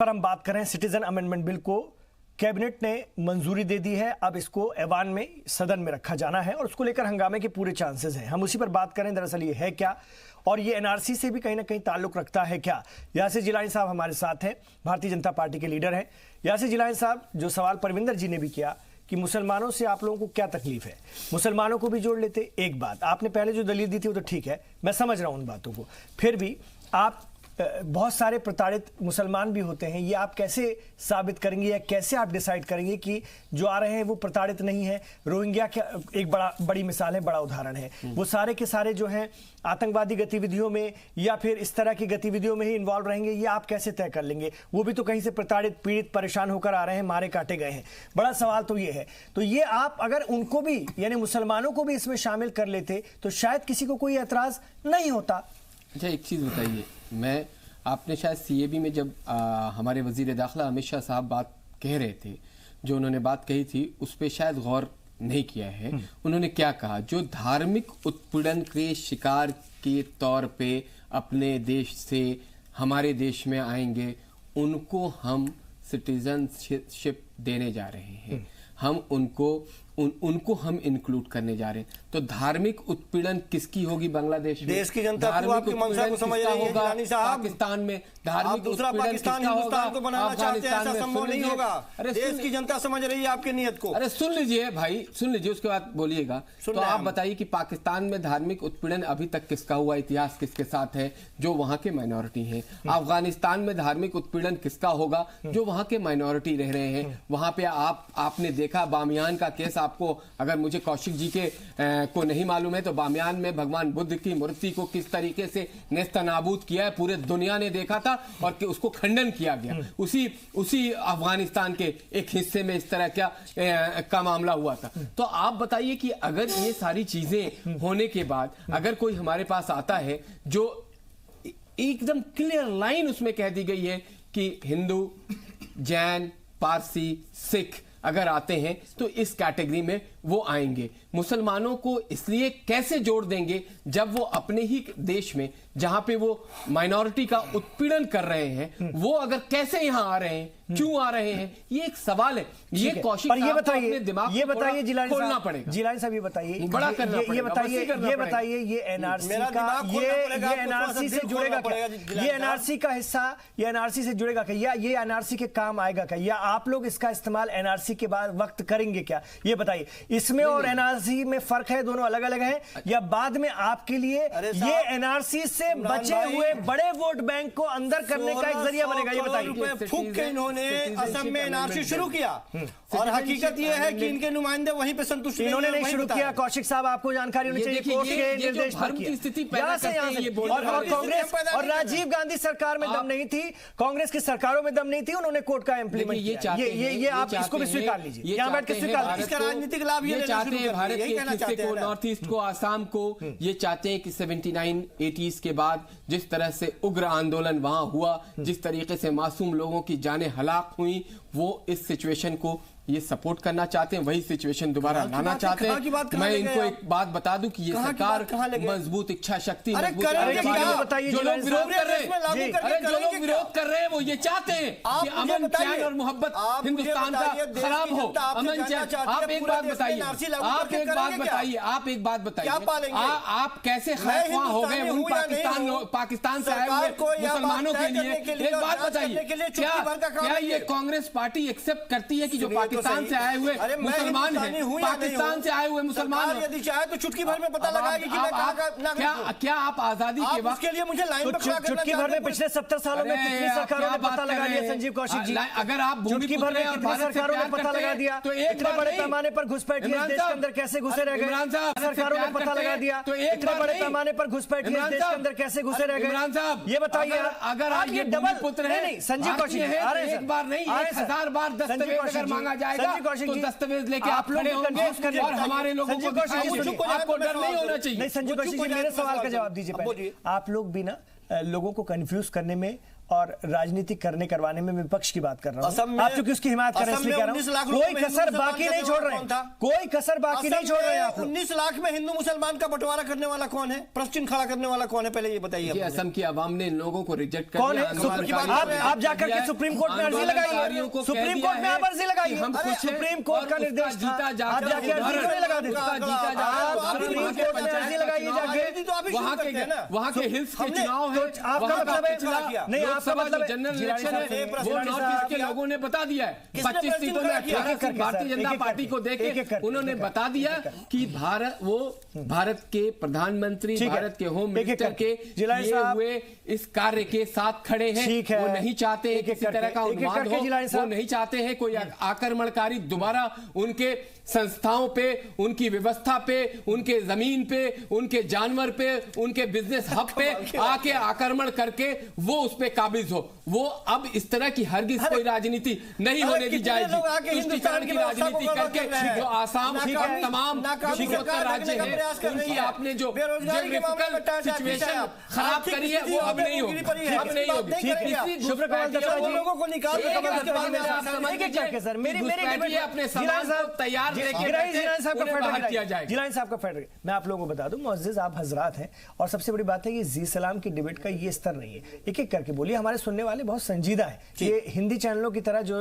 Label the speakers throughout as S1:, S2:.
S1: पर हम बात करें सिटीजन अमेंडमेंट बिल को कैबिनेट ने मंजूरी दे दी है। अब इसको ऐवान में सदन में रखा जाना है और उसको लेकर हंगामे के पूरे चांसेस हैं। हम उसी पर बात करें, दरअसल ये है क्या और ये एनआरसी से भी कहीं ना कहीं ताल्लुक रखता है क्या। यासिर जिलानी साहब हमारे साथ हैं, भारतीय जनता पार्टी के लीडर हैं। यासिर जिलानी साहब, जो सवाल परविंदर जी ने भी किया कि मुसलमानों से आप लोगों को क्या तकलीफ है, मुसलमानों को भी जोड़ लेते। एक बात आपने पहले जो दलील दी थी वो तो ठीक है, मैं समझ रहा हूं उन बातों को, फिर भी आप बहुत सारे प्रताड़ित मुसलमान भी होते हैं, ये आप कैसे साबित करेंगे या कैसे आप डिसाइड करेंगे कि जो आ रहे हैं वो प्रताड़ित नहीं है। रोहिंग्या का एक बड़ी मिसाल है, बड़ा उदाहरण है। वो सारे के सारे जो हैं आतंकवादी गतिविधियों में या फिर इस तरह की गतिविधियों में ही इन्वॉल्व रहेंगे, ये आप कैसे तय कर लेंगे। वो भी तो कहीं से प्रताड़ित, पीड़ित, परेशान होकर आ रहे हैं, मारे काटे गए हैं। बड़ा सवाल तो ये है, तो ये आप अगर उनको भी यानी मुसलमानों को भी इसमें शामिल कर लेते तो शायद किसी को कोई एतराज नहीं होता।
S2: अच्छा, एक चीज़ बताइए, आपने शायद सीएबी में जब हमारे वजीर दाखिला अमित शाह साहब बात कह रहे थे, जो उन्होंने बात कही थी उस पर शायद गौर नहीं किया है। उन्होंने क्या कहा, जो धार्मिक उत्पीड़न के शिकार के तौर पे अपने देश से हमारे देश में आएंगे उनको हम सिटीजनशिप देने जा रहे हैं, हम उनको हम इंक्लूड करने जा रहे हैं। तो धार्मिक उत्पीड़न किसकी होगी बांग्लादेश में?
S3: देश की जनता आपकी मंशा को समझ रही है जिलानी साहब।
S2: पाकिस्तान में धार्मिक
S3: दूसरा पाकिस्तान हिंदुस्तान को बनाना चाहते हैं, ऐसा संभव नहीं होगा। देश की जनता समझ रही है आपकी नीयत को।
S2: अरे सुन लीजिए भाई, सुन लीजिए, उसके बाद बोलिएगा। तो आप बताइए कि पाकिस्तान में धार्मिक उत्पीड़न अभी तक किसका हुआ, इतिहास किसके साथ है, जो वहां के माइनॉरिटी हैं। अफगानिस्तान में धार्मिक उत्पीड़न किसका होगा, जो वहां के माइनॉरिटी रह रहे हैं। वहां पे आपने देखा बामियान का केस, आपको अगर मुझे कौशिक जी के को नहीं मालूम है तो बामियान में भगवान बुद्ध की मूर्ति को किस तरीके से नेस्तनाबूद किया है, पूरे दुनिया ने देखा था और कि उसको खंडन किया गया। उसी अफगानिस्तान के एक हिस्से में इस तरह का मामला हुआ था। तो आप बताइए कि अगर ये सारी चीजें होने के बाद अगर कोई हमारे पास आता है जो एकदम क्लियर लाइन उसमें कह दी गई है कि हिंदू, जैन, पारसी, सिख अगर आते हैं तो इस कैटेगरी में वो आएंगे। मुसलमानों को इसलिए कैसे जोड़ देंगे जब वो अपने ही देश में जहां पे वो माइनॉरिटी का उत्पीड़न कर रहे हैं, वो अगर कैसे यहां आ रहे हैं, क्यों आ रहे हैं, ये एक सवाल है। ये कौशिक
S1: पर ये बताइए,
S2: अपने दिमाग
S1: ये बताइए जिलानी
S2: खोलना पड़ेगा।
S1: जिलानी साहब ये बताइए,
S2: बड़ा करना पड़ेगा,
S1: ये बताइए ये एनआरसी का ये एनआरसी से जुड़ेगा क्या? ये एनआरसी का हिस्सा, ये एनआरसी से जुड़ेगा क्या, या ये एनआरसी के काम आएगा क्या, या आप लोग इसका इस्तेमाल एनआरसी के बाद वक्त करेंगे क्या? ये बताइए। इसमें और एनआरसी में फर्क है, दोनों अलग अलग हैं, या बाद में आपके लिए ये एनआरसी से बचे हुए बड़े वोट बैंक को अंदर करने का एक जरिया बनेगा? ये बताइए।
S3: फूंक के इन्होंने असम में एनआरसी शुरू किया और हकीकत यह है कि इनके नुमाइंदे वहीं पे संतुष्ट
S1: इन्होंने नहीं शुरू किया। कौशिक साहब, आपको जानकारी होनी चाहिए, कोर्ट के निर्देश पर और कांग्रेस और राजीव गांधी सरकार में दम नहीं थी, कांग्रेस की सरकारों में दम नहीं थी, उन्होंने कोर्ट का इंप्लीमेंट किया। ये आप इसको भी स्वीकार लीजिए, यहां बैठ के स्वीकार लीजिए।
S3: इसका राजनीतिक लाभ ये
S2: चाहते हैं, भारत के हिस्से को, नॉर्थ ईस्ट को, आसाम को, ये चाहते हैं कि 79-80s के बाद जिस तरह से उग्र आंदोलन वहां हुआ, जिस तरीके से मासूम लोगों की जानें हलाक हुई, वो इस सिचुएशन को ये सपोर्ट करना चाहते हैं, वही सिचुएशन दोबारा लाना चाहते हैं। मैं इनको एक बात बता दूं कि ये सरकार मजबूत इच्छा शक्ति, जो लोग विरोध कर रहे हैं वो ये चाहते हैं कि अमन, चैन और मोहब्बत हिंदुस्तान का खराब हो। अमन, चैन, आप एक बात बताइए, आप एक बात बताइए, आप कैसे खैरख्वाह हो गए उन पाकिस्तान से आए हुए मुसलमानों के लिए? एक बात बताइए, क्या ये कांग्रेस पार्टी एक्सेप्ट करती है कि जो पाकिस्तान से आए हुए मुसलमान हैं, पाकिस्तान से आए हुए मुसलमान हैं,
S3: यदि चाहे तो चुटकी भर में पता लगाएगी कि मैं कहां का नागरिक हूं।
S2: क्या आप आजादी के वक्त
S3: के लिए मुझे लाइन पर खड़ा करना
S1: चुटकी भर में पिछले 70 सालों में कितनी सरकारों ने पता लगा लिया? संजीव कौशिक जी,
S2: अगर आप
S1: चुटकी भर में कितनी सरकारों ने पता लगा दिया तो इतने बड़े पैमाने पर घुसपैठ देश के अंदर कैसे घुसे रह गए? सरकारों ने पता लगा दिया तो इतने बड़े पैमाने पर घुसपैठ देश के अंदर कैसे घुसे रह गए? ये बताइए।
S2: अगर आप ये डबल पुत्र है,
S1: नहीं संजीव कौशिक,
S2: एक बार नहीं 1000 बार दस्तावेज अगर मांगा जाएगा तो दस्तावेज लेके आप खड़े होंगे और हमारे लोगों को आपको डर नहीं होना चाहिए।
S1: नहीं संजीव कौशिक जी, मेरे सवाल का जवाब दीजिए पहले। आप लोग भी ना लोगों को कंफ्यूज करने में और राजनीति करवाने में विपक्ष की बात कर रहा
S3: असम
S1: हूं।
S3: में
S1: आप चूंकि उसकी हिमायत कर रहे हैं इसलिए कह रहा हूं, कोई कसर बाकी नहीं छोड़ रहे हैं, कोई कसर बाकी नहीं छोड़ रहे हैं आप लोग।
S3: 19 लाख में हिंदू मुसलमान का बंटवारा करने वाला कौन है, प्रश्न खड़ा करने वाला कौन है, पहले ये बताइए।
S2: असम की आवाम ने इन लोगों को रिजेक्ट कर
S1: कौन है? आप जाकर के सुप्रीम कोर्ट में अर्जी लगाइए, सुप्रीम कोर्ट में आप अर्जी लगाइए, सुप्रीम कोर्ट का निर्देश था, आप जाके अर्जी क्यों लगा देते? सुप्रीम कोर्ट में अर्जी लगाइए जाके,
S2: वहाँ के हिल्स के चुनाव है,
S1: आपका मतलब है नहीं, आपका मतलब
S2: जनरल इलेक्शन है, वो नॉर्थ ईस्ट के लोगों ने बता दिया है 25 सीटों में 18 सीट भारतीय जनता पार्टी को देके उन्होंने बता दिया कि भारत के प्रधानमंत्री, भारत के होम मिनिस्टर के किए हुए इस कार्य के साथ खड़े हैं। वो नहीं चाहते हैं किसी तरह का उन्माद हो, वो नहीं चाहते हैं कोई आक्रमणकारी दोबारा उनके संस्थाओं पे, उनकी व्यवस्था पे, उनके जमीन पे, उनके जानवर पे, उनके बिजनेस हब पे आके आक्रमण करके वो उस पे काबिज हो। वो अब इस तरह की हरगिज कोई राजनीति नहीं होने दी जाएगी। तुष्टीकरण की राजनीति करके जो आसाम और तमाम पूर्वोत्तर राज्य हैं उनकी आपने जो डिफिकल्ट सिचुएशन खराब करी है वो अब नहीं होगी, अब नहीं होगी। अपने समाज को तैयार
S1: मैं आप लोगों को बता दूं, मुअज़्ज़िज़ आप हजरात हैं, और सबसे बड़ी बात है कि जी सलाम की डिबेट का ये स्तर नहीं है। एक एक करके बोलिए, हमारे सुनने वाले बहुत संजीदा है। ये हिंदी चैनलों की तरह जो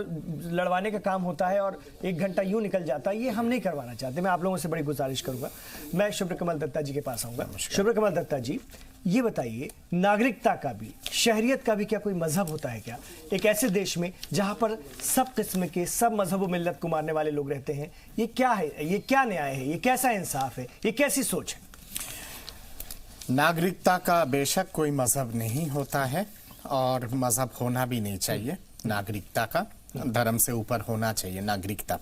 S1: लड़वाने का काम होता है और 1 घंटा यूं निकल जाता है, ये हम नहीं करवाना चाहते। मैं आप लोगों से बड़ी गुजारिश करूंगा। मैं शुभ्र कमल दत्ता जी के पास आऊंगा। शुभ्र कमल दत्ता जी, ये बताइए, नागरिकता का भी, शहरियत का भी क्या कोई मजहब होता है क्या एक ऐसे देश में जहां पर सब किस्म के, सब मजहब व मिल्लत को मारने वाले लोग रहते हैं? ये क्या है? ये क्या न्याय है? ये कैसा इंसाफ है? ये कैसी सोच है?
S4: नागरिकता का बेशक कोई मजहब नहीं होता है और मजहब होना भी नहीं चाहिए। नागरिकता का धर्म से ऊपर होना चाहिए नागरिकता।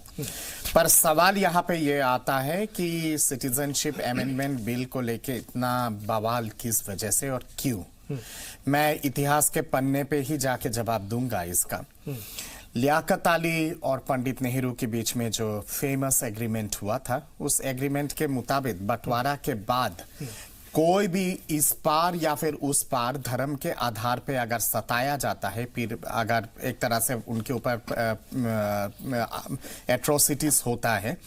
S4: पर सवाल यहाँ पे ये आता है कि सिटीजनशिप अमेंडमेंट बिल को लेके इतना बवाल किस वजह से और क्यों? मैं इतिहास के पन्ने पे ही जाके जवाब दूंगा इसका। लियाकत अली और पंडित नेहरू के बीच में जो फेमस एग्रीमेंट हुआ था, उस एग्रीमेंट के मुताबिक बंटवारा के बाद कोई भी इस पार या फिर उस पार धर्म के आधार पे अगर सताया जाता है, फिर अगर एक तरह से उनके ऊपर एट्रोसिटीज होता है,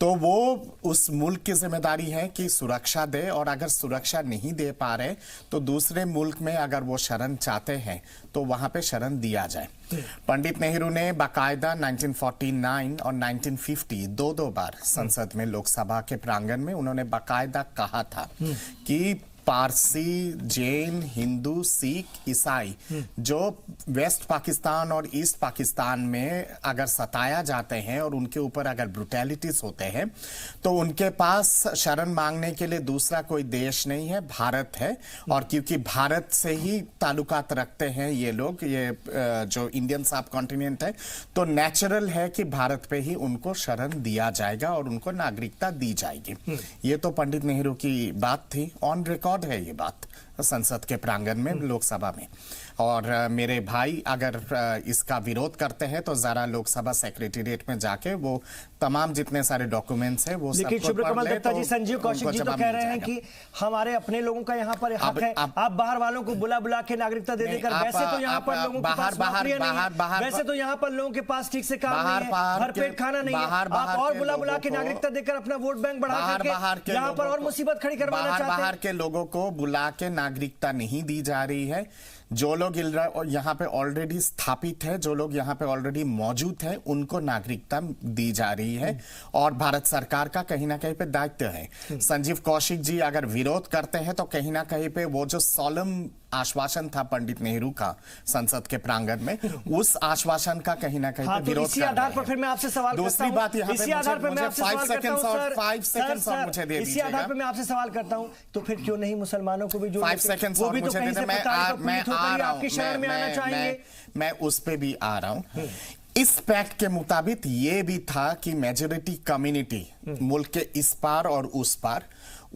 S4: तो वो उस मुल्क की जिम्मेदारी है कि सुरक्षा दे, और अगर सुरक्षा नहीं दे पा रहे तो दूसरे मुल्क में अगर वो शरण चाहते हैं तो वहां पे शरण दिया जाए। पंडित नेहरू ने बाकायदा 1949 और 1950 दो बार संसद में, लोकसभा के प्रांगण में उन्होंने बाकायदा कहा था कि पारसी, जैन, हिंदू, सिख, ईसाई जो वेस्ट पाकिस्तान और ईस्ट पाकिस्तान में अगर सताया जाते हैं और उनके ऊपर अगर ब्रुटैलिटीज होते हैं, तो उनके पास शरण मांगने के लिए दूसरा कोई देश नहीं है, भारत है। और क्योंकि भारत से ही ताल्लुकात रखते हैं ये लोग, ये जो इंडियन सब कॉन्टिनेंट है, तो नेचुरल है कि भारत पे ही उनको शरण दिया जाएगा और उनको नागरिकता दी जाएगी। ये तो पंडित नेहरू की बात थी, ऑन रिकॉर्ड है ये बात संसद के प्रांगण में, लोकसभा में। और मेरे भाई अगर इसका विरोध करते हैं तो जरा लोकसभा सेक्रेटेरिएट में जाके वो तमाम जितने सारे डॉक्यूमेंट्स हैं वो सब
S1: लेकिन शुभ्र कमल दत्ता जी, संजीव कौशिक जी तो कह रहे हैं कि हमारे अपने लोगों का यहाँ पर हक है, आप बाहर वालों को बुला के नागरिकता दे देकर, वैसे तो यहाँ पर लोगों के पास नौकरियां नहीं है, वैसे तो यहाँ पर लोगों के पास ठीक से काम नहीं है, भरपेट खाना नहीं है, आप और बुला के नागरिकता देकर अपना वोट बैंक बढ़ा करके यहाँ पर और मुसीबत खड़ी करवाना चाहते हैं।
S4: बाहर के लोगों को बुला के नागरिकता नहीं दी जा रही है। जो लोग यहाँ पे ऑलरेडी स्थापित है, जो लोग यहाँ पे ऑलरेडी मौजूद है, उनको नागरिकता दी जा रही है और भारत सरकार का कहीं ना कहीं पे दायित्व है। संजीव कौशिक जी अगर विरोध करते हैं तो कहीं ना कहीं पे वो जो सोलम आश्वासन था पंडित नेहरू का संसद के प्रांगण में, उस आश्वासन का कहीं ना कहीं पे विरोध
S1: इसी आधार पर फिर मैं आपसे सवाल
S4: दूसरी बात यहाँ पे मुझे 5 सेकंड्स और मुझे दे दीजिएगा।
S1: इसी आधार पर मैं आपसे सवाल करता हूँ, तो फिर क्यों नहीं मुसलमानों को भी जो
S4: 5 सेकंड्स और मुझे दे दीजिए, मैं उस पे भी आ रहा हूँ। इस पैक्ट के मुताबिक ये भी था कि मेजॉरिटी कम्युनिटी मुल्क के इस पार और उस पार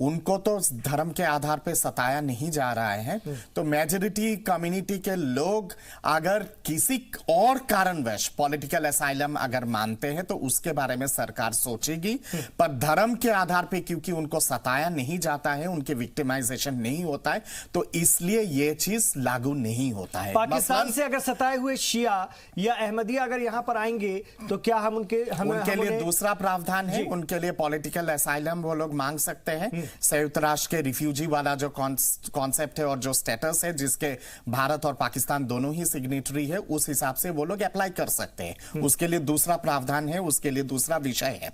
S4: उनको तो धर्म के आधार पे सताया नहीं जा रहा है। तो मेजॉरिटी कम्युनिटी के लोग अगर किसी और कारणवश पॉलिटिकल असाइलम अगर मानते हैं तो उसके बारे में सरकार सोचेगी, पर धर्म के आधार पे क्योंकि उनको सताया नहीं जाता है, उनके विक्टिमाइजेशन नहीं होता है, तो इसलिए ये चीज लागू नहीं होता है।
S1: पाकिस्तान से अगर सताए हुए शिया या अहमदिया अगर यहां पर आएंगे तो क्या हम उनके
S4: लिए दूसरा प्रावधान है, उनके लिए पॉलिटिकल असाइलम वो लोग मांग सकते हैं। संयुक्त राष्ट्र के रिफ्यूजी वाला जो कॉन्सेप्ट है और जो स्टेटस है जिसके भारत और पाकिस्तान दोनों ही सिग्नेटरी है, उस हिसाब से वो लोग अप्लाई कर सकते हैं। उसके लिए दूसरा प्रावधान है, उसके लिए दूसरा विषय है।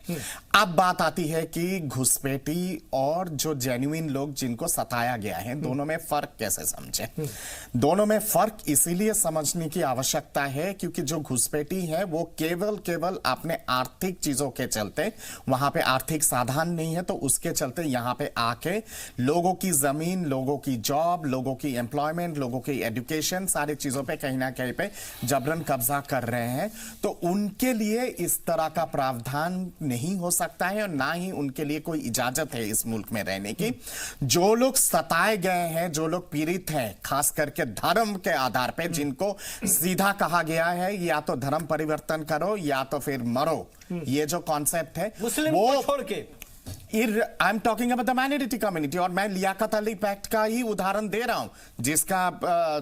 S4: अब बात आती है कि घुसपैठी और जो जेन्युइन लोग जिनको सताया गया है, दोनों में फर्क कैसे समझे। दोनों में फर्क इसीलिए समझने की आवश्यकता है क्योंकि जो घुसपैठी है वो केवल अपने आर्थिक चीजों के चलते, वहां पे आर्थिक साधन नहीं है तो उसके चलते यहां पे आके लोगों की जमीन, लोगों की जॉब, लोगों की एम्प्लॉयमेंट, लोगों की एजुकेशन, सारी चीजों पे कहीं ना कहीं पे जबरन कब्जा कर रहे हैं। तो उनके लिए इस तरह का प्रावधान नहीं हो सकता है और ना ही उनके लिए कोई इजाजत है इस मुल्क में रहने की। जो लोग सताए गए हैं, जो लोग पीड़ित हैं, खास करके धर्म के आधार पे, जिनको सीधा कहा गया है या तो धर्म परिवर्तन करो या तो फिर मरो, ये जो कॉन्सेप्ट है
S3: मुस्लिम
S4: वो
S3: को छोड़ के
S4: I am talking about the minority community. और मैं लियाकत अली पैक्ट का ही उदाहरण दे रहा हूं जिसका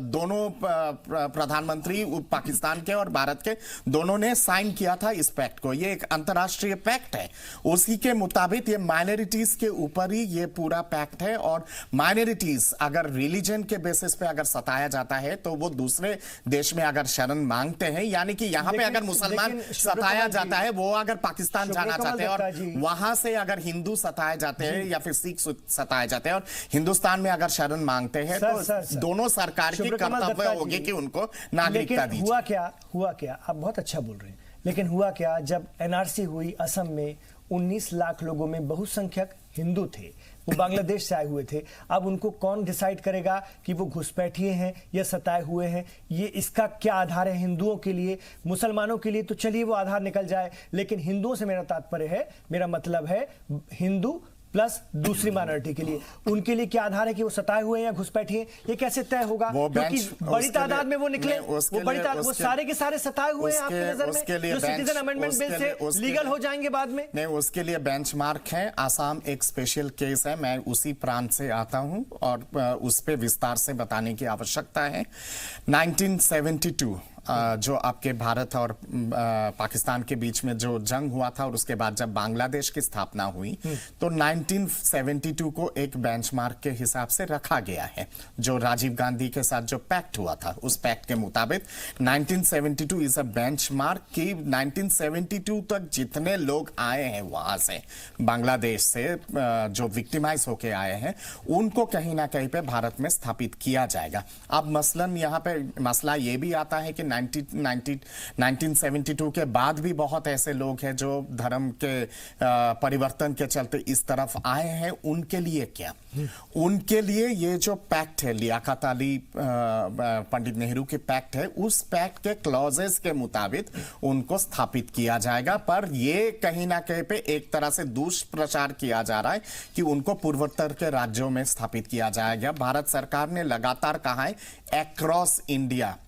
S4: दोनों प्रधानमंत्री पाकिस्तान के और भारत के दोनों ने साइन किया था इस पैक्ट को। ये एक अंतर्राष्ट्रीय पैक्ट है, उसी के मुताबिक ये माइनॉरिटीज के ऊपर ही ये पूरा पैक्ट है। और माइनॉरिटीज अगर रिलीजन के बेसिस पे अगर सताया जाता है तो वो दूसरे देश में अगर शरण मांगते हैं, यानी कि यहां पे अगर मुसलमान सताया जाता है, वो अगर पाकिस्तान जाना चाहते हैं और वहां से अगर हिंदू सताए जाते हैं या फिर सिख सताए जाते हैं और हिंदुस्तान में अगर शरण मांगते हैं तो दोनों सरकार की कर्तव्य होगी कि उनको नागरिकता दी।
S1: हुआ क्या आप बहुत अच्छा बोल रहे हैं, लेकिन हुआ क्या जब एनआरसी हुई असम में 19 लाख लोगों में बहुसंख्यक हिंदू थे, वो बांग्लादेश से आए हुए थे। अब उनको कौन डिसाइड करेगा कि वो घुसपैठिए हैं या सताए हुए हैं? ये इसका क्या आधार है हिंदुओं के लिए? मुसलमानों के लिए तो चलिए वो आधार निकल जाए, लेकिन हिंदुओं से मेरा तात्पर्य है, मेरा मतलब है हिंदू प्लस दूसरी माइनॉरिटी के लिए, उनके लिए क्या आधार है कि वो सताए हुए हैं या घुसपैठिए? ये कैसे तय होगा? क्योंकि बड़ी तादाद में वो निकले, वो सारे के सारे सताए हुए हैं आपकी नजर में, जो सिटीजन अमेंडमेंट बिल से लीगल हो जाएंगे बाद में।
S4: नहीं, उसके लिए बेंचमार्क है। आसाम एक स्पेशल केस है, मैं उसी प्रांत से आता हूं और उस पर विस्तार से बताने की आवश्यकता है। 1972 जो आपके भारत और पाकिस्तान के बीच में जो जंग हुआ था और उसके बाद जब बांग्लादेश की स्थापना हुई तो 1972 को एक बेंचमार्क के हिसाब से रखा गया है। जो राजीव गांधी के साथ जो पैक्ट हुआ था, उस पैक्ट के मुताबिक 1972 इज अ बेंचमार्क कि 1972 तक जितने लोग आए हैं वहां से, बांग्लादेश से जो विक्टिमाइज होके आए हैं, उनको कहीं ना कहीं पे भारत में स्थापित किया जाएगा। अब मसलन यहाँ पे मसला ये भी आता है कि 1972 के बाद भी बहुत ऐसे लोग हैं जो धर्म के परिवर्तन के चलते इस तरफ आए हैं। उनके लिए क्या? उनके लिए ये जो पैक्ट है, लियाकत अली पंडित नेहरू के पैक्ट है, उस पैक्ट के क्लॉजेस के मुताबिक उनको स्थापित किया जाएगा। पर ये कहीं ना कहीं पे एक तरह से दुष्प्रचार किया जा रहा है कि उनको पूर्वोत्तर के राज्यों में स्थापित किया जाएगा। भारत सरकार ने लगातार कहा है अक्रॉस इंडिया,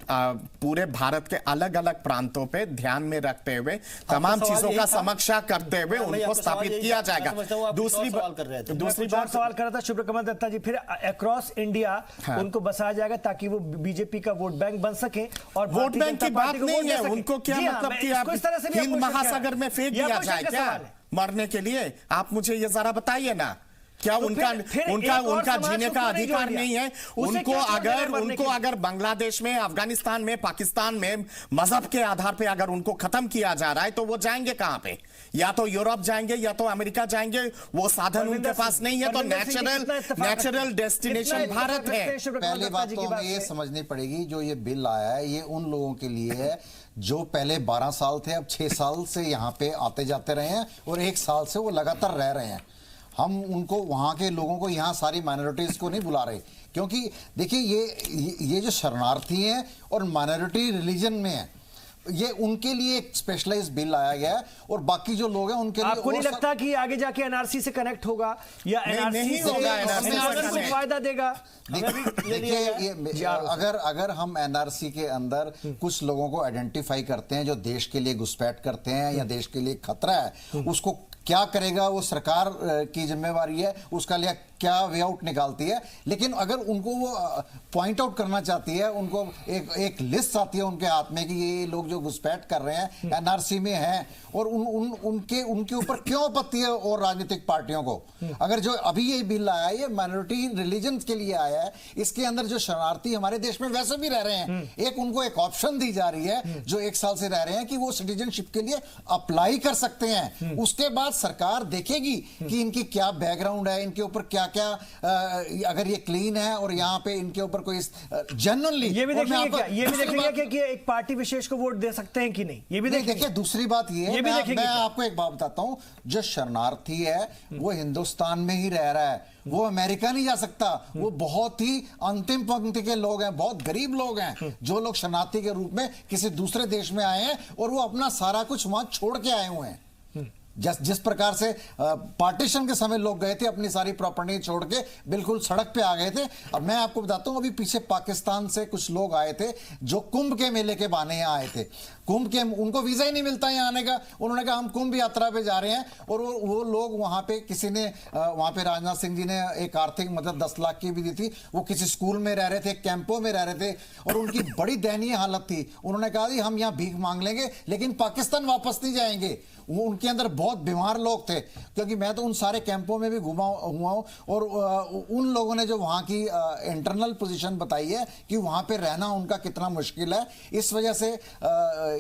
S4: पूरे भारत के अलग अलग प्रांतों पे ध्यान में रखते हुए तमाम चीजों का समीक्षा करते हुए उनको स्थापित किया जाएगा। दूसरी बार
S1: सवाल कर रहा था शुभ्र कमल दत्ता जी, फिर अक्रॉस इंडिया उनको बसाया जाएगा ताकि वो बीजेपी का वोट बैंक बन सके। और
S4: वोट बैंक की बात नहीं है, उनको क्या मतलब कि आप हिंद महासागर में फेंक दिया जाए क्या मरने के लिए? आप मुझे ये जरा बताइए ना, क्या
S1: तो
S4: उनका जीने का अधिकार नहीं है? उनको अगर बांग्लादेश में, अफगानिस्तान में, पाकिस्तान में मजहब के आधार पे अगर उनको खत्म किया जा रहा है तो वो जाएंगे कहां पे? या तो यूरोप जाएंगे या तो अमेरिका जाएंगे। वो साधन उनके पास नहीं है, तो नेचुरल डेस्टिनेशन भारत है।
S5: पहली बात तो हमें ये समझनी पड़ेगी, जो ये बिल आया है ये उन लोगों के लिए है जो पहले 12 साल थे, अब 6 साल से यहाँ पे आते जाते रहे हैं और 1 साल से वो लगातार रह रहे हैं। हम उनको, वहाँ के लोगों को, यहाँ सारी माइनॉरिटीज़ को नहीं बुला रहे, क्योंकि देखिए ये जो शरणार्थी हैं और माइनॉरिटी रिलीजन में है, ये उनके लिए एक स्पेशलाइज्ड बिल लाया गया है और बाकी जो लोग हैं उनके लिए
S1: आपको नहीं लगता कि आगे जाके एनआरसी से कनेक्ट होगा या एनआरसी से फायदा देगा?
S5: देखिए अगर हम एनआरसी के अंदर कुछ लोगों को आइडेंटिफाई करते हैं जो देश के लिए घुसपैठ करते हैं या देश के लिए खतरा है, उसको क्या करेगा वो सरकार की जिम्मेवारी है, उसका लिए क्या वे आउट निकालती है। लेकिन अगर उनको वो पॉइंट आउट करना चाहती है, उनको एक लिस्ट आती है उनके हाथ में कि ये लोग जो घुसपैठ कर रहे हैं एनआरसी में हैं और उनके ऊपर क्यों आपत्ति है और राजनीतिक पार्टियों को। अगर जो अभी ये बिल आया है ये माइनॉरिटी रिलीजन के लिए आया है, इसके अंदर जो शरणार्थी हमारे देश में वैसे भी रह रहे हैं, एक उनको एक ऑप्शन दी जा रही है जो 1 साल से रह रहे हैं कि वो सिटीजनशिप के लिए अप्लाई कर सकते हैं। उसके बाद सरकार देखेगी कि इनकी क्या बैकग्राउंड है, इनके ऊपर क्या क्या अगर ये क्लीन है और यहाँ पे इनके ऊपर कोई जनरली
S1: ये भी देखेंगे कि एक पार्टी विशेष को वोट दे सकते हैं कि नहीं, ये भी
S5: देखिए। दूसरी बात ये है, मैं आपको एक बात बताता हूं, जो शरणार्थी है वो हिंदुस्तान में ही रह रहा है, वो अमेरिका नहीं जा सकता। वो बहुत ही अंतिम पंक्ति के लोग हैं, बहुत गरीब लोग हैं, जो लोग शरणार्थी के रूप में किसी दूसरे देश में आए हैं और वो अपना सारा कुछ वहां छोड़ के आए हुए हैं। जिस प्रकार से पार्टीशन के समय लोग गए थे, अपनी सारी प्रॉपर्टी छोड़ के बिल्कुल सड़क पे आ गए थे। अब मैं आपको बताता हूं, अभी पीछे पाकिस्तान से कुछ लोग आए थे जो कुंभ के मेले के बहाने यहाँ आए थे। कुंभ के उनको वीजा ही नहीं मिलता यहाँ आने का, उन्होंने कहा हम कुंभ यात्रा पे जा रहे हैं। और वो लोग वहां पे किसी ने वहां पे राजनाथ सिंह जी ने एक आर्थिक मदद 10 लाख की भी दी थी। वो किसी स्कूल में रह रहे थे, कैंपों में रह रहे थे और उनकी बड़ी दयनीय हालत थी। उन्होंने कहा जी हम यहाँ भीख मांग लेंगे लेकिन पाकिस्तान वापस नहीं जाएंगे। वो उनके अंदर बहुत बीमार लोग थे, क्योंकि मैं तो उन सारे कैंपों में भी घुमा हुआ हूं और उन लोगों ने जो वहां की इंटरनल पोजीशन बताई है कि वहां पे रहना उनका कितना मुश्किल है। इस वजह से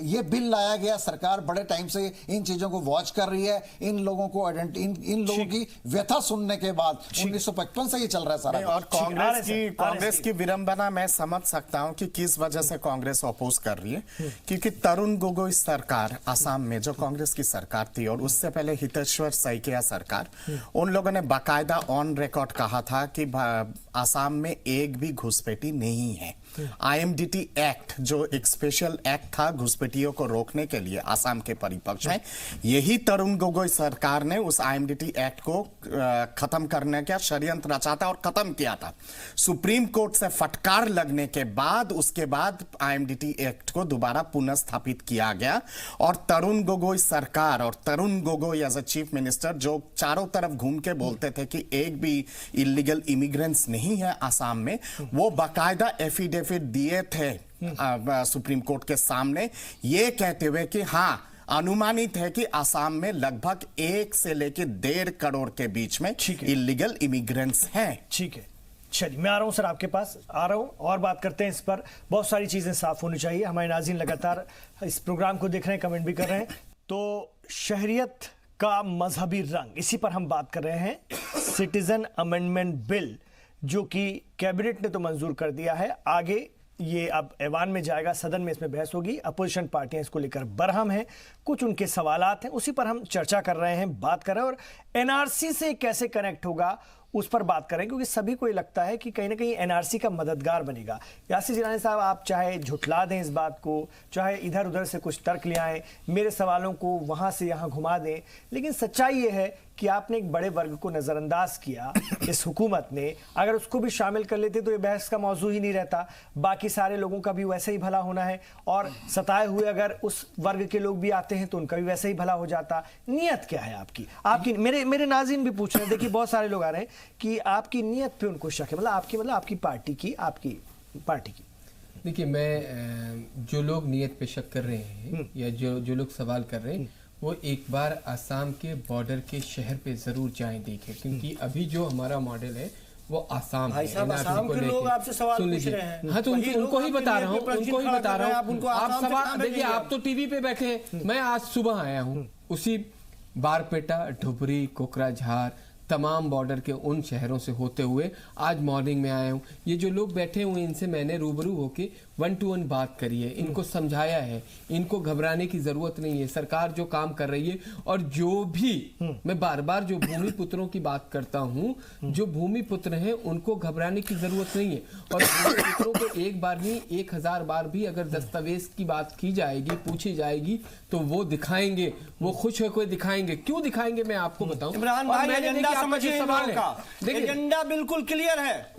S5: ये बिल लाया गया। सरकार बड़े टाइम से इन चीजों को वॉच कर रही है, इन लोगों को इन लोगों की व्यथा सुनने के बाद 1955 से ये चल रहा है सारा।
S4: और कांग्रेस की विडंबना मैं समझ सकता हूं कि किस वजह से कांग्रेस अपोज कर रही है, क्योंकि तरुण गोगोई सरकार असम में जो कांग्रेस की सरकार थी और उससे पहले हितेश्वर सैकिया सरकार, उन लोगों ने बाकायदा ऑन रिकॉर्ड कहा था कि असम में एक भी घुसपैठी नहीं है। आईएमडीटी एक्ट जो एक स्पेशल एक्ट था घुसपैठियों को रोकने के लिए असम के परिपक्ष में, यही तरुण गोगोई सरकार ने उस आईएमडीटी एक्ट को खत्म करने का षड्यंत्र रचा था और खत्म किया था। सुप्रीम कोर्ट से फटकार लगने के बाद उसके बाद आईएमडीटी एक्ट को दोबारा पुनर्स्थापित किया गया और तरुण गोगोई सरकार और Tarun Gogoi as a chief minister जो चारों तरफ घूम के बोलते थे कि एक भी इलीगल इमिग्रेंट्स नहीं है असम में, वो बाकायदा एफिडेविट दिए थे सुप्रीम कोर्ट के सामने, ये कहते हुए कि हाँ अनुमानित है कि असम में लगभग 1 से लेकर 1.5 करोड़ के बीच में इलीगल इमिग्रेंट्स हैं।
S1: ठीक है, चलिए मैं आ रहा हूं सर, आपके पास आ रहा हूं और बात करते हैं इस पर। बहुत सारी चीजें साफ होनी चाहिए। हमारे नाज़रीन लगातार इस प्रोग्राम को देख रहे हैं, कमेंट भी कर रहे हैं। तो शहरियत का मजहबी रंग, इसी पर हम बात कर रहे हैं। सिटीजन अमेंडमेंट बिल जो कि कैबिनेट ने तो मंजूर कर दिया है, आगे ये अब ऐवान में जाएगा, सदन में इसमें बहस होगी। अपोजिशन पार्टियां इसको लेकर बरहम हैं, कुछ उनके सवालात हैं, उसी पर हम चर्चा कर रहे हैं, बात कर रहे हैं। और एनआरसी से कैसे कनेक्ट होगा उस पर बात करें, क्योंकि सभी को ये लगता है कि कहीं ना कहीं एनआरसी का मददगार बनेगा। यासिर जिलानी साहब, आप चाहे झुठला दें इस बात को, चाहे इधर उधर से कुछ तर्क ले आएं, मेरे सवालों को वहां से यहां घुमा दें, लेकिन सच्चाई ये है कि आपने एक बड़े वर्ग को नजरअंदाज किया इस हुकूमत ने। अगर उसको भी शामिल कर लेते तो ये बहस का मौजू ही नहीं रहता। बाकी सारे लोगों का भी वैसे ही भला होना है और सताए हुए अगर उस वर्ग के लोग भी आते हैं तो उनका भी वैसे ही भला हो जाता। नियत क्या है आपकी? मेरे नाज़रीन भी पूछ रहे हैं, देखिए बहुत सारे लोग आ रहे हैं कि आपकी नियत पे उनको शक है, मतलब आपकी पार्टी की।
S2: देखिए, मैं जो लोग नियत पे शक कर रहे हैं या जो लोग सवाल कर रहे हैं, वो एक बार आसाम के बॉर्डर के शहर पे जरूर जाएं देखें, क्योंकि अभी जो हमारा मॉडल है वो आसाम है।
S3: आसाम के लोग आपसे सवाल पूछ रहे हैं।
S2: हाँ, तो उनको ही बता रहा हूँ। आप सवाल देखिए, आप तो टीवी पे बैठे हैं, मैं आज सुबह आया हूँ उसी बारपेटा, ढुबरी, कोकराझार, तमाम बॉर्डर के उन शहरों से होते हुए आज मॉर्निंग में आया हूँ। ये जो लोग बैठे हुए इनसे मैंने रूबरू होके 1-to-1 बात करी है, इनको समझाया है, इनको घबराने की जरूरत नहीं है, सरकार जो काम कर रही है। और जो भी मैं बार बार जो भूमि पुत्रों की बात करता हूँ, जो भूमि पुत्र हैं उनको घबराने की जरूरत नहीं है। और भूमि पुत्रों को एक बार नहीं 1000 बार भी अगर दस्तावेज की बात की जाएगी, पूछी जाएगी, तो वो दिखाएंगे, वो खुश होकर दिखाएंगे। क्यों दिखाएंगे मैं आपको बताऊं।
S3: इमरान भाई, एजेंडा समझिए सवाल का, एजेंडा बिल्कुल क्लियर है।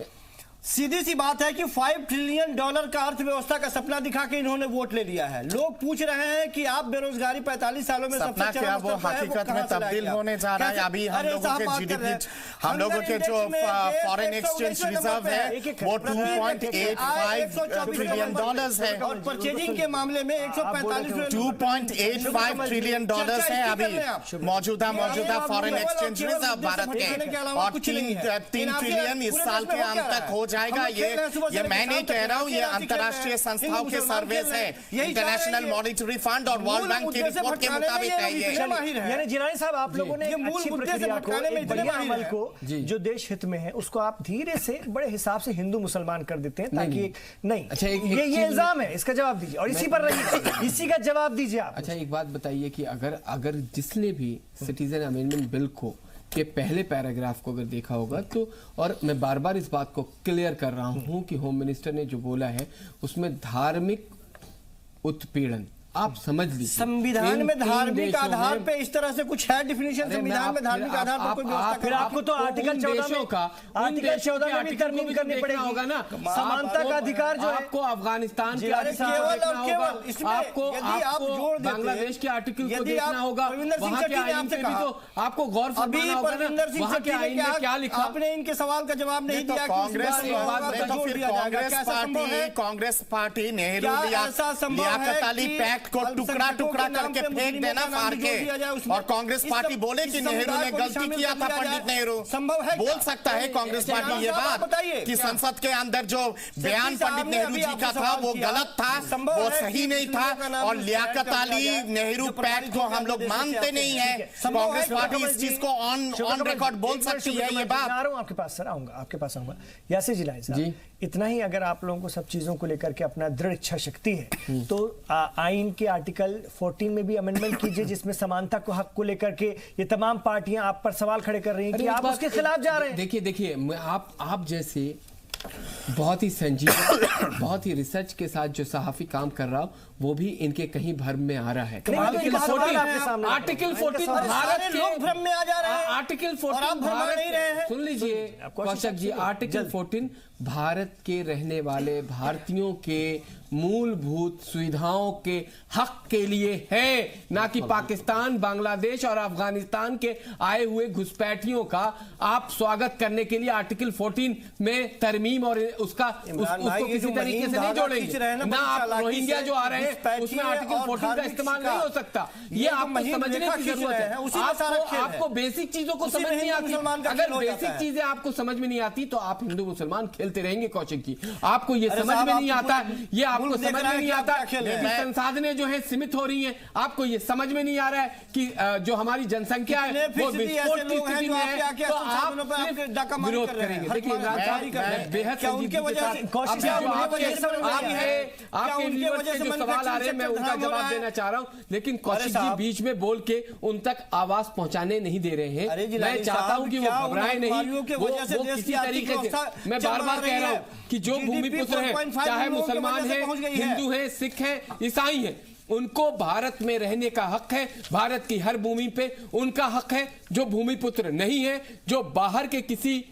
S3: सीधी सी बात है कि $5 ट्रिलियन का अर्थव्यवस्था का सपना दिखा के इन्होंने वोट ले लिया है। लोग पूछ रहे हैं कि आप बेरोजगारी 45 सालों में
S4: सपना क्या वो हकीकत में तब्दील होने जा रहा है। अभी हम लोगों के जीडीपी, हम लोगों के जो फॉरेन एक्सचेंज रिजर्व है वो $2.85 ट्रिलियन है,
S3: और परचेजिंग के मामले में
S4: 2.85 ट्रिलियन है अभी मौजूदा फॉरेन एक्सचेंज रिजर्व भारत के, और 3 ट्रिलियन इस साल के अंत तक हो जाएगा। ये मैं नहीं कह रहा हूँ, ये अंतर्राष्ट्रीय संस्थाओं के सर्वे है, इंटरनेशनल मॉनिटरी फंड और वर्ल्ड बैंक की रिपोर्ट के मुताबिक है ये।
S1: यानी जिलानी साहब, आप लोगों ने अच्छी प्रक्रिया को, एक बढ़िया अमल को जो देश हित में है उसको आप धीरे से बड़े हिसाब से हिंदू मुसलमान कर देते हैं ताकि नहीं। अच्छा, ये इल्जाम है, इसका जवाब दीजिए और इसी पर रहिए, इसी का जवाब दीजिए आप।
S2: अच्छा, एक बात बताइए कि अगर जिसने भी सिटीजन अमेंडमेंट बिल को के पहले पैराग्राफ को अगर देखा होगा तो, और मैं बार बार इस बात को क्लियर कर रहा हूं कि होम मिनिस्टर ने जो बोला है उसमें धार्मिक उत्पीड़न आप समझ लीजिए।
S3: संविधान में धार्मिक आधार पे इस तरह से कुछ है डिफिनेशन? संविधान में धार्मिक आधार पर कोई व्यवस्था?
S1: फिर आपको तो आर्टिकल 14 में भी तरमीम करनी पड़ेगी होगा ना। समानता का अधिकार जो है
S2: आपको अफगानिस्तान के आपको बांग्लादेश के आर्टिकल को देखना होगा, वहाँ के आईन पे भी तो आपको गौर फरमाना होगा ना, वहाँ के आईन में क्या लिखा।
S3: आपने इनके सवाल का जवाब नहीं दिया।
S4: कांग्रेस पार्टी नेहरू लियाकत अली पैक्ट को टुकड़ा टुकड़ा करके फेंक देना फाड़ के, और कांग्रेस पार्टी बोले कि नेहरू ने गलती किया था, पंडित नेहरू
S3: संभव है?
S4: बोल सकता है कांग्रेस पार्टी ये बात कि संसद के अंदर जो बयान पंडित नेहरू जी का था वो गलत था, वो सही नहीं था, और लियाकत अली नेहरू पैक्ट को हम लोग मानते नहीं है। कांग्रेस पार्टी इस चीज को ऑन रिकॉर्ड बोल सकती है ये बात।
S1: आपके पास सर आऊंगा, आपके पास आऊंगा। यासिर जिलानी साहब, इतना ही अगर आप लोगों को सब चीजों को लेकर के अपना दृढ़ इच्छा शक्ति है तो आईन के आर्टिकल 14 में भी अमेंडमेंट कीजिए जिसमें समानता को हक को लेकर के ये तमाम पार्टियां आप पर सवाल खड़े कर रही हैं कि आप उसके खिलाफ जा रहे हैं।
S2: देखिए आप जैसे बहुत ही संजीदा, बहुत ही रिसर्च के साथ जो सहाफी काम कर रहा हो वो भी इनके कहीं भ्रम में आ रहा है। आर्टिकल 14 भारत के लोग भ्रम में आ जा रहे हैं। आर्टिकल 14 भारत, सुन लीजिए कौशक जी, आर्टिकल 14 भारत के रहने वाले भारतीयों के मूलभूत सुविधाओं के हक के लिए है, ना कि पाकिस्तान, बांग्लादेश और अफगानिस्तान के आए हुए घुसपैठियों का आप स्वागत करने के लिए आर्टिकल 14 में तरमीम और उसको किसी तरीके से नहीं जोड़ेंगे। ना आप रोहिंग्या जो आ रहे हैं उसमें आर्टिकल 14 का इस्तेमाल नहीं हो सकता। ये आपको समझने की जरूरत है। आपको बेसिक चीजों को समझ नहीं आती। अगर बेसिक चीजें आपको समझ में नहीं आती तो आप हिंदू मुसलमान खेलते रहेंगे कौशिक जी। आपको ये समझ में नहीं आता, ये आपको समझ में नहीं आता कि संसाधनें जो है सीमित हो रही हैं। आपको ये समझ में नहीं आ रहा है कि जो हमारी जनसंख्या है वो विस्फोट की स्थिति में है, तो आप विरोध करेंगे। देखिए बेहद आपके जो सवाल आ रहे हैं मैं उनका जवाब देना चाह रहा हूं, लेकिन कौशिक जी बीच में बोल के उन तक आवाज पहुंचाने नहीं दे रहे हैं। मैं चाहता हूं कि वो घबराए नहीं, वो किसी तरीके से, मैं बार बार कह रहा हूं कि जो भूमि पुत्र हैं, चाहे मुसलमान हैं, हिंदू हैं, सिख हैं, ईसाई हैं, उनको भारत में रहने का हक है। भारत की हर भूमि पे उनका हक है। जो भूमि पुत्र नहीं है, जो बाहर के किसी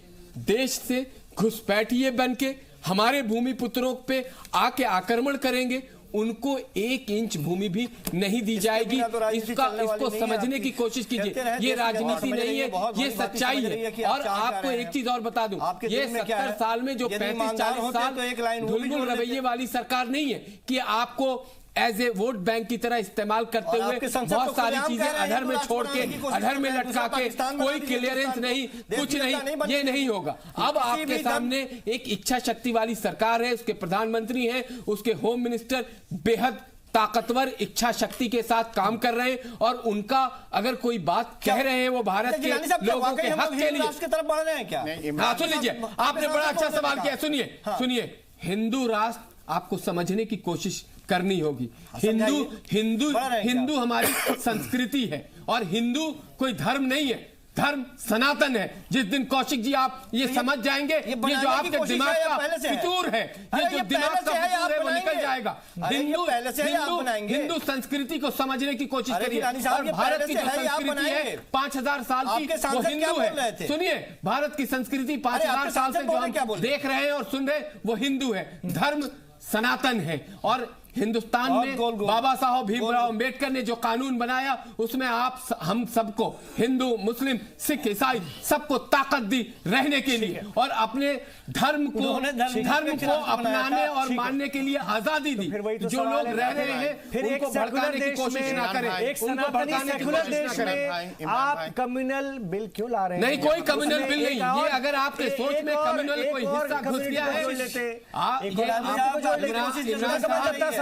S2: देश से घुसपैठिए बन के हमारे भूमि पुत्रों पे आके आक्रमण करेंगे, उनको 1 इंच भूमि भी नहीं दी जाएगी। इसको समझने की कोशिश कीजिए। ये राजनीति नहीं है, ये सच्चाई है। और आपको एक चीज और बता दूं, ये 70 साल में जो 35-40 साल ढुलमुल रवैये वाली सरकार नहीं है कि आपको एज ए वोट बैंक की तरह इस्तेमाल करते हुए बहुत सारी चीजें अधर में छोड़ के, अधर में लटका के, कोई क्लियरेंस नहीं, कुछ नहीं, ये नहीं होगा। अब आपके सामने एक इच्छा शक्ति वाली सरकार है, उसके प्रधानमंत्री हैं, उसके होम मिनिस्टर बेहद ताकतवर इच्छा शक्ति के साथ काम कर रहे हैं और उनका अगर कोई बात कह रहे हैं वो भारत के लोगों के हक के लिए
S3: की तरफ बढ़ रहे हैं क्या?
S2: हाँ, सुन लीजिए, आपने बड़ा अच्छा सवाल किया। सुनिए सुनिए, हिंदू राष्ट्र आपको समझने की कोशिश करनी होगी। हिंदू हमारी संस्कृति है और हिंदू कोई धर्म नहीं है, धर्म सनातन है। जिस दिन कौशिक जी आप ये समझ जाएंगे, ये जो आपके दिमाग का फितूर है, ये जो दिमाग का फितूर है वो निकल जाएगा। हिंदू संस्कृति को समझने की कोशिश करिए और भारत की जो संस्कृति है 5000 साल की, वो हिंदू है। सुनिए, भारत की संस्कृति 5000 साल से जो हम देख रहे हैं और सुन रहे हैं वो हिंदू है, धर्म सनातन है। और हिंदुस्तान में बाबा साहब भीमराव अंबेडकर ने जो कानून बनाया उसमें हम सबको, हिंदू मुस्लिम सिख ईसाई, सबको ताकत दी रहने के लिए और अपने धर्म को अपनाने और मानने के लिए आजादी दी। जो लोग रह रहे हैं उनको भड़काने की कोशिश ना करें, उनको भड़काने की कोशिश ना करें।
S1: आप कम्युनल बिल क्यों ला रहे हैं?
S2: नहीं, कोई कम्युनल बिल नहीं। ये अगर आपके सोच में कम्युनल कोई हिस्सा घुस गया है,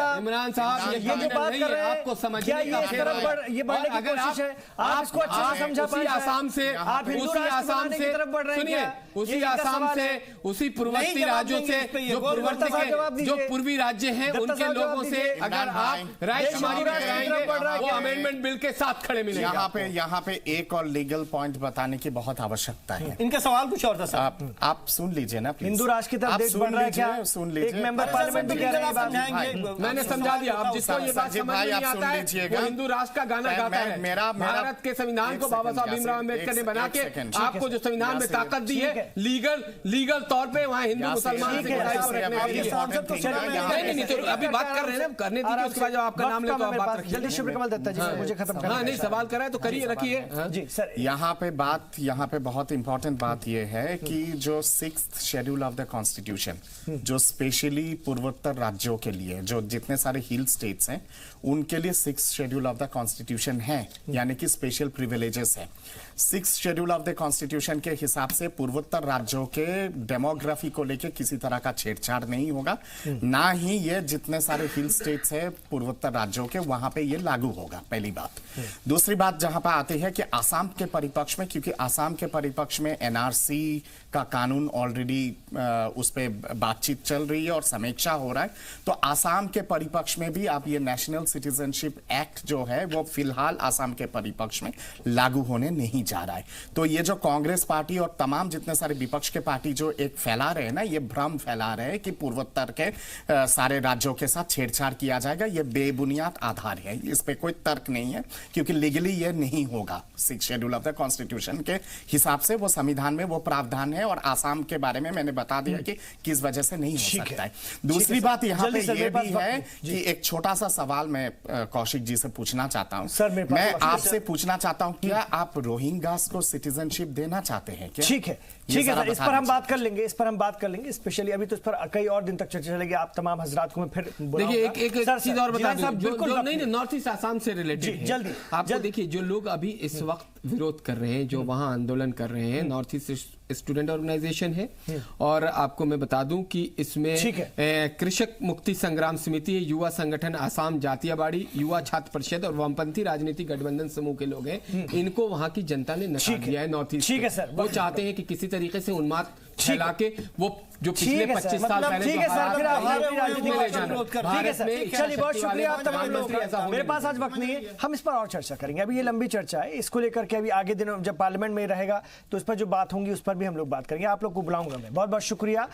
S2: इमरान साहब, ये जो बात कर रहे हैं आपको समझने का
S1: ये बढ़ने की कोशिश है। आप इसको अच्छे से समझा पाए।
S2: आसाम से, उसी आसाम से, सुनिए, उसी आसाम से, उसी पूर्ववर्ती राज्यों से, जो पूर्वी राज्य हैं उनके लोगों से अगर आप रायशुमारी कराएंगे वो अमेंडमेंट बिल के साथ खड़े मिलेंगे।
S4: यहाँ पे एक और लीगल पॉइंट बताने की बहुत आवश्यकता है।
S3: इनका सवाल कुछ और था सर,
S4: आप सुन लीजिए ना प्लीज।
S1: हिंदू राष्ट्र की तरफ देश बढ़ रहा है क्या?
S4: सुन लीजिए,
S1: एक मेंबर पार्लियामेंट भी कह रहे हैं।
S2: मैंने समझा दिया। आप जिसको ये बात समझ नहीं आता है वो हिंदू राष्ट्र का गाना गाता है। भारत के संविधान को बाबा साहब भीमराव अम्बेडकर ने बना के आपको जो संविधान में ताकत दी है लीगल तौर पे वहाँ हिंदू मुसलमान से नहीं, तो अभी बात कर रहे हैं, करने दीजिए, उसके बाद जब आपका नाम ले तो आप बात रखिए।
S1: जल्दी शिवप्रिय कमल दत्ता जी, मुझे खत्म करना है।
S2: नहीं, सवाल कराए तो करिए, रखिए
S1: जी सर।
S4: यहाँ पे बहुत इंपॉर्टेंट बात यह है कि जो 6th schedule of the constitution, जो स्पेशली पूर्वोत्तर राज्यों के लिए, जो जितने सारे हिल स्टेट्स हैं उनके लिए 6th schedule of the constitution है, यानी कि स्पेशल प्रिविलेजेस है। 6th schedule of the constitution के हिसाब से पूर्वोत्तर राज्यों के डेमोग्राफी को लेकर किसी तरह का छेड़छाड़ नहीं होगा, ना ही ये जितने सारे हिल स्टेट्स है पूर्वोत्तर राज्यों के वहां पे ये लागू होगा, पहली बात। दूसरी बात जहां पर आती है कि आसाम के परिपक्ष में, क्योंकि आसाम के परिपक्ष में एनआरसी का कानून ऑलरेडी उस पर बातचीत चल रही है और समीक्षा हो रहा है, तो आसाम के परिपक्ष में भी आप ये नेशनल सिटीजनशिप एक्ट जो है वो फिलहाल आसाम के परिपक्ष में लागू होने नहीं जा रहा है। तो ये जो कांग्रेस पार्टी और तमाम जितने सारे विपक्ष के पार्टी जो एक फैला रहे हैं ना, ये भ्रम फैला रहे हैं कि पूर्वोत्तर के सारे राज्यों के साथ छेड़छाड़ किया जाएगा, ये बेबुनियाद आधार है, इस पे कोई तर्क नहीं है, क्योंकि लीगली ये नहीं होगा। 6th schedule of the constitution के हिसाब से वो संविधान में वो प्रावधान है और आसाम के बारे में मैंने बता दिया कि किस वजह से नहीं हो सकता है। दूसरी बात यहाँ पे ये भी है कि एक छोटा सा सवाल मैं कौशिक जी से पूछना चाहता हूँ। मैं आपसे पूछना चाहता हूँ, क्या आप रोहिंग्यास को सिटीजनशिप देना चाहते हैं क्या?
S1: ठीक है सर, इस पर हम बात कर लेंगे, स्पेशली अभी तो इस पर कई और दिन तक चर्चा चलेगी। आप तमाम हजरात को मैं फिर
S2: देखिए एक चीज और बता दूं, नहीं नॉर्थ ईस्ट आसाम से रिलेटेड
S1: जल्दी
S2: आपको देखिए, जो लोग अभी इस वक्त विरोध कर रहे हैं, जो वहां आंदोलन कर रहे हैं, नॉर्थ ईस्ट स्टूडेंट ऑर्गेनाइजेशन है और आपको मैं बता दूं कि इसमें कृषक मुक्ति संग्राम समिति, युवा संगठन आसाम जातीयवादी, युवा छात्र परिषद और वामपंथी राजनीतिक गठबंधन समूह के लोग हैं। इनको वहां की जनता ने नकार दिया है नॉर्थ ईस्ट। वो चाहते हैं कि किसी तरीके से उन्माद फैला के वो जो पिछले 25 साल पहले
S1: चलिए, बहुत शुक्रिया आप तमाम लोग। मेरे पास आज वक्त नहीं है, हम इस पर और चर्चा करेंगे। अभी ये लंबी चर्चा है, इसको लेकर के अभी आगे दिनों जब पार्लियामेंट में रहेगा तो इस पर जो बात होंगी उस पर भी हम लोग बात करेंगे। आप लोग को बुलाऊंगा मैं। बहुत बहुत शुक्रिया।